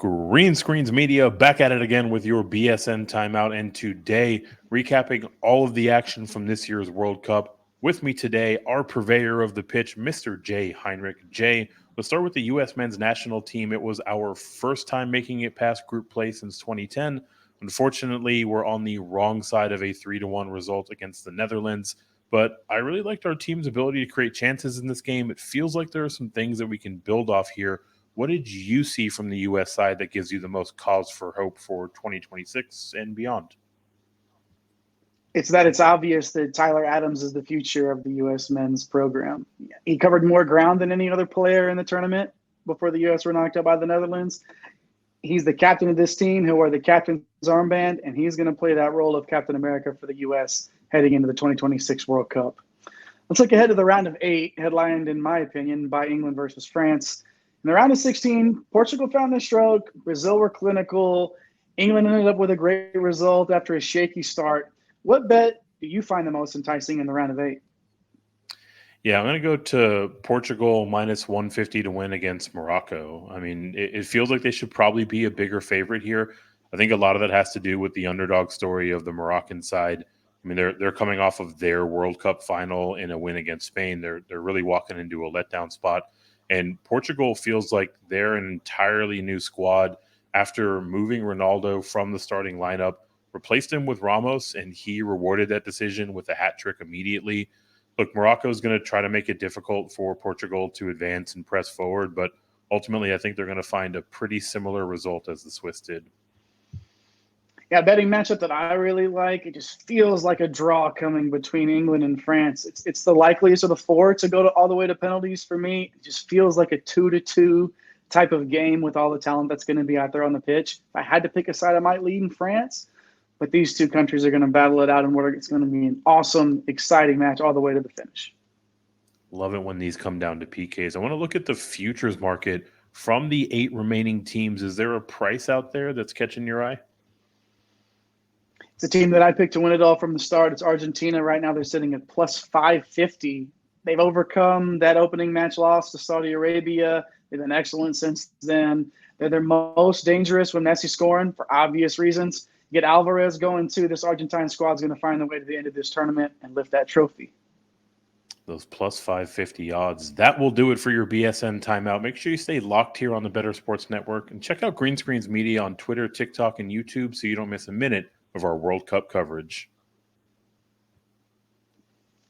Green Screens Media back at it again with your BSN timeout, and today recapping all of the action from this year's World Cup. With me today, our purveyor of the pitch, Mr. Jay Heinrich. Jay, let's start with the U.S. men's national team. It was our first time making it past group play since 2010. Unfortunately, we're on the wrong side of a 3-1 result against the Netherlands, but I really liked our team's ability to create chances in this game. It feels like there are some things that we can build off here. What did you see from the U.S. side that gives you the most cause for hope for 2026 and beyond? It's obvious that Tyler Adams is the future of the U.S. men's program. He covered more ground than any other player in the tournament before the U.S. were knocked out by the Netherlands. He's the captain of this team. He'll wear the captain's armband, and he's going to play that role of Captain America for the U.S. heading into the 2026 World Cup. Let's look ahead to the round of 8, headlined, in my opinion, by England versus France. In the round of 16, Portugal found their stroke. Brazil were clinical. England ended up with a great result after a shaky start. What bet do you find the most enticing in the round of 8? Yeah, I'm going to go to Portugal minus 150 to win against Morocco. I mean, it feels like they should probably be a bigger favorite here. I think a lot of that has to do with the underdog story of the Moroccan side. I mean, they're coming off of their World Cup final in a win against Spain. They're really walking into a letdown spot. And Portugal feels like they're an entirely new squad after moving Ronaldo from the starting lineup, replaced him with Ramos, and he rewarded that decision with a hat trick immediately. Look, Morocco is going to try to make it difficult for Portugal to advance and press forward, but ultimately I think they're going to find a pretty similar result as the Swiss did. Yeah, betting matchup that I really like. It just feels like a draw coming between England and France. It's the likeliest of the 4 to go all the way to penalties for me. It just feels like a 2-2 type of game with all the talent that's going to be out there on the pitch. If I had to pick a side, I might lead in France. But these two countries are going to battle it out, and it's going to be an awesome, exciting match all the way to the finish. Love it when these come down to PKs. I want to look at the futures market from the 8 remaining teams. Is there a price out there that's catching your eye? It's a team that I picked to win it all from the start. It's Argentina. Right now they're sitting at plus 550. They've overcome that opening match loss to Saudi Arabia. They've been excellent since then. They're their most dangerous when Messi scoring for obvious reasons. Get Alvarez going too. This Argentine squad's going to find their way to the end of this tournament and lift that trophy. Those plus 550 odds. That will do it for your BSN timeout. Make sure you stay locked here on the Better Sports Network and check out Green Screens Media on Twitter, TikTok, and YouTube so you don't miss a minute of our World Cup coverage.